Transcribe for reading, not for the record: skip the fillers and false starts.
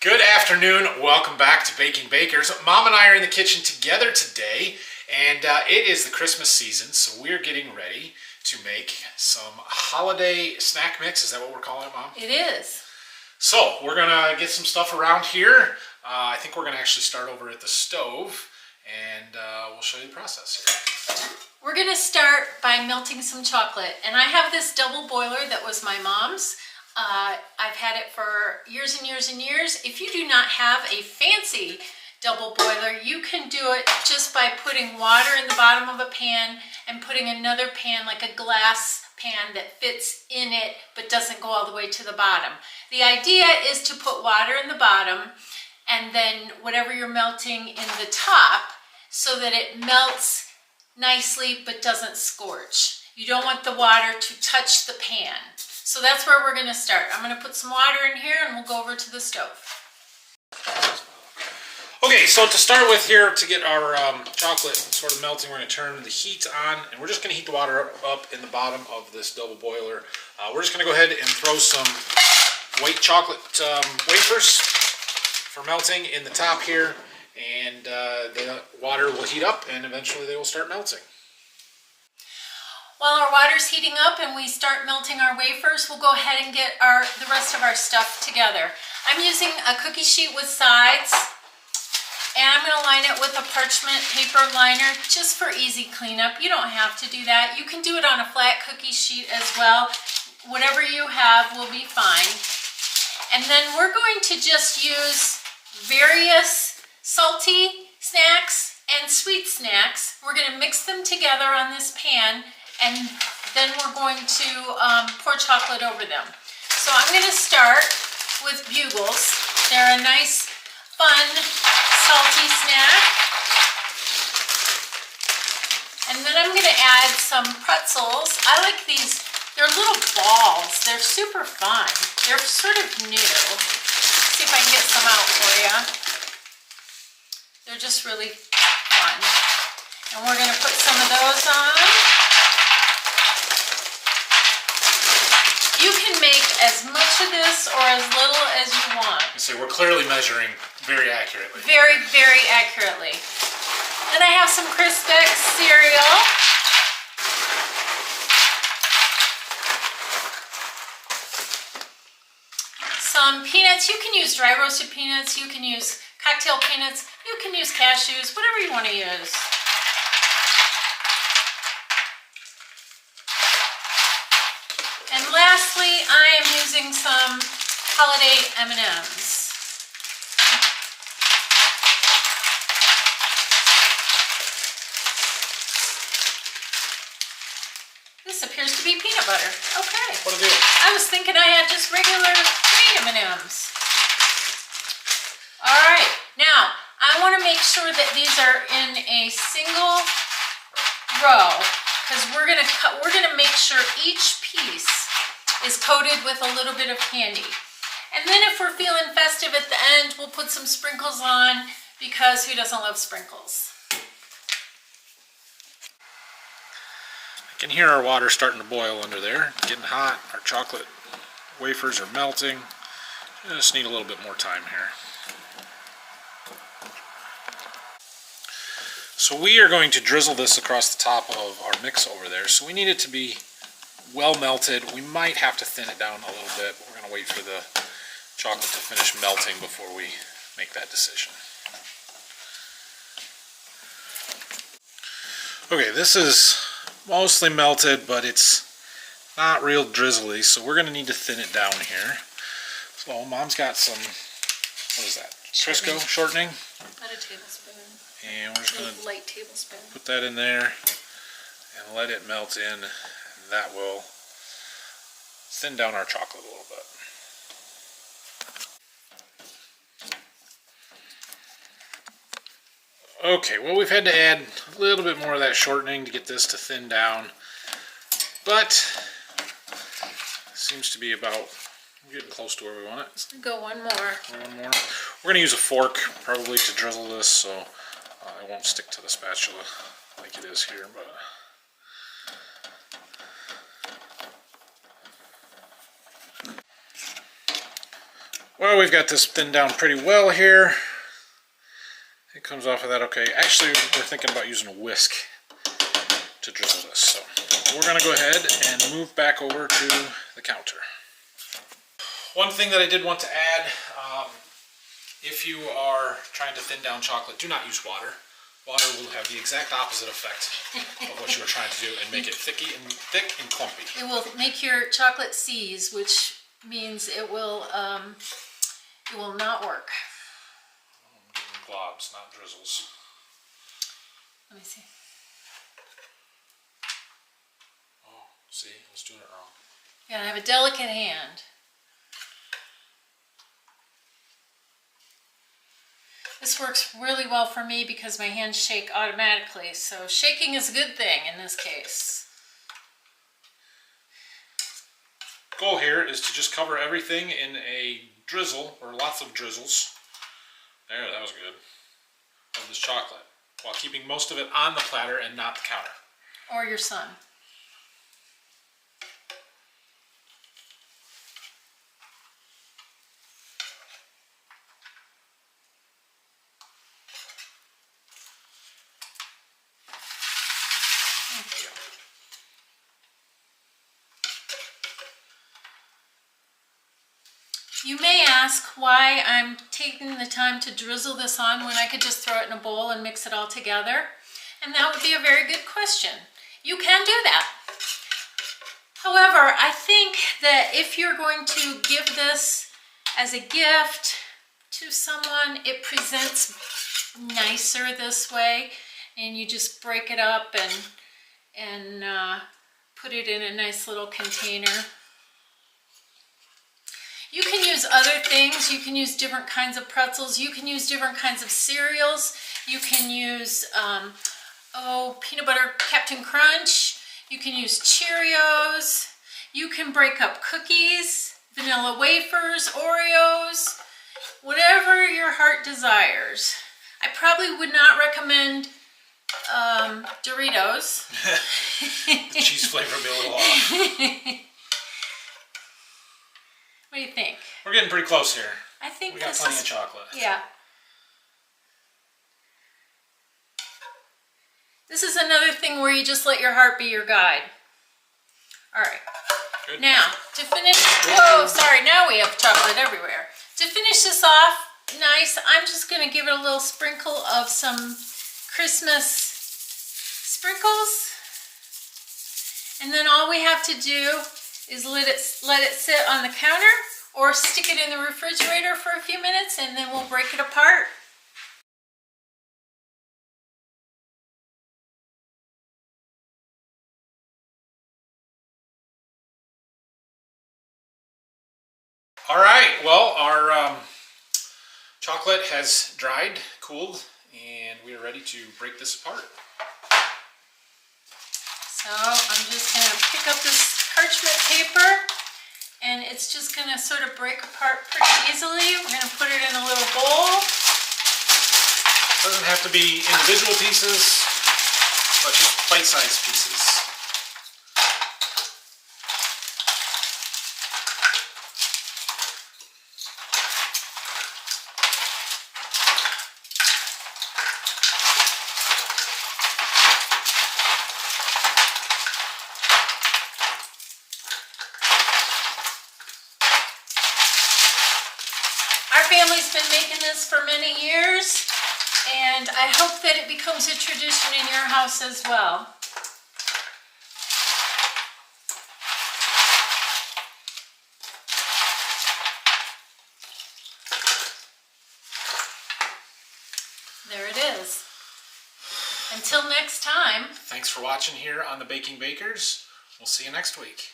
Good afternoon, welcome back to Baking Bakers. Mom and I are in the kitchen together today, and it is the Christmas season, so we're getting ready to make some holiday snack mix. Is that what we're calling it, Mom? It is. So we're gonna get some stuff around here. I think we're gonna actually start over at the stove, and we'll show you the process here. We're gonna start by melting some chocolate, and I have this double boiler that was my mom's. I've had it for years and years and years. If you do not have a fancy double boiler, you can do it just by putting water in the bottom of a pan and putting another pan, like a glass pan that fits in it but doesn't go all the way to the bottom. The idea is to put water in the bottom and then whatever you're melting in the top so that it melts nicely but doesn't scorch. You don't want the water to touch the pan. So that's where we're going to start. I'm going to put some water in here and we'll go over to the stove. Okay, so to start with here, to get our chocolate sort of melting, we're going to turn the heat on, and we're just going to heat the water up in the bottom of this double boiler. We're just going to go ahead and throw some white chocolate wafers for melting in the top here, and the water will heat up and eventually they will start melting. While our water's heating up and we start melting our wafers, we'll go ahead and get the rest of our stuff together. I'm using a cookie sheet with sides, and I'm going to line it with a parchment paper liner just for easy cleanup. You don't have to do that. You can do it on a flat cookie sheet as well. Whatever you have will be fine. And then we're going to just use various salty snacks and sweet snacks. We're going to mix them together on this pan, and then we're going to pour chocolate over them. So I'm going to start with Bugles. They're a nice, fun, salty snack. And then I'm going to add some pretzels. I like these. They're little balls. They're super fun. They're sort of new. Let's see if I can get some out for you. They're just really fun. And we're going to put some of those on. You can make as much of this or as little as you want. So we're clearly measuring very accurately. Very, very accurately. Then I have some Crispix cereal. Some peanuts. You can use dry roasted peanuts. You can use cocktail peanuts. You can use cashews, whatever you want to use. And lastly, I am using some holiday M&Ms. This appears to be peanut butter. Okay. What a deal. I was thinking I had just regular green M&Ms. All right. Now, I want to make sure that these are in a single row because we're going to make sure each piece is coated with a little bit of candy. And then if we're feeling festive at the end, we'll put some sprinkles on because who doesn't love sprinkles? I can hear our water starting to boil under there. It's getting hot. Our chocolate wafers are melting. Just need a little bit more time here. So we are going to drizzle this across the top of our mix over there. So we need it to be well melted. We might have to thin it down a little bit. We're going to wait for the chocolate to finish melting before we make that decision. Okay, this is mostly melted, but it's not real drizzly, so we're going to need to thin it down here. So Mom's got some, what is that? Crisco shortening. About a tablespoon. And we're just going to light tablespoon. put that in there and let it melt in. And that will thin down our chocolate a little bit. Okay, well, we've had to add a little bit more of that shortening to get this to thin down, but seems to be about getting close to where we want it. Go one more. One more. We're going to use a fork probably to drizzle this, so it won't stick to the spatula like it is here. But Well, we've got this thinned down pretty well here. It comes off of that okay. Actually, we're thinking about using a whisk to drizzle this. So we're going to go ahead and move back over to the counter. One thing that I did want to add, if you are trying to thin down chocolate, do not use water. Water will have the exact opposite effect of what you were trying to do and make it thick and clumpy. It will make your chocolate seize, which means it will not work. I'm getting globs, not drizzles. Let me see. Oh, see, I was doing it wrong. Yeah, I have a delicate hand. This works really well for me because my hands shake automatically, so shaking is a good thing in this case. Goal here is to just cover everything in a drizzle, or lots of drizzles. There, that was good. Of this chocolate, while keeping most of it on the platter and not the counter. Or your son. You may ask why I'm taking the time to drizzle this on when I could just throw it in a bowl and mix it all together. And that would be a very good question. You can do that. However, I think that if you're going to give this as a gift to someone, it presents nicer this way. And you just break it up and put it in a nice little container. You can use other things. You can use different kinds of pretzels. You can use different kinds of cereals. You can use, peanut butter Captain Crunch. You can use Cheerios. You can break up cookies, vanilla wafers, Oreos, whatever your heart desires. I probably would not recommend Doritos. The cheese flavor would be a little off. What do you think? We're getting pretty close here. I think we got plenty of chocolate. Yeah. This is another thing where you just let your heart be your guide. All right. Good. Now, to finish, whoa, sorry, now we have chocolate everywhere. To finish this off nice, I'm just going to give it a little sprinkle of some Christmas sprinkles. And then all we have to do is let it sit on the counter or stick it in the refrigerator for a few minutes and then we'll break it apart. All right, well, our chocolate has dried, cooled, and we are ready to break this apart. So I'm just going to pick up this parchment paper and it's just going to sort of break apart pretty easily. We're going to put it in a little bowl. Doesn't have to be individual pieces, but just bite-sized pieces. Family's been making this for many years, and I hope that it becomes a tradition in your house as well. There it is. Until next time. Thanks for watching here on the Baking Bakers. We'll see you next week.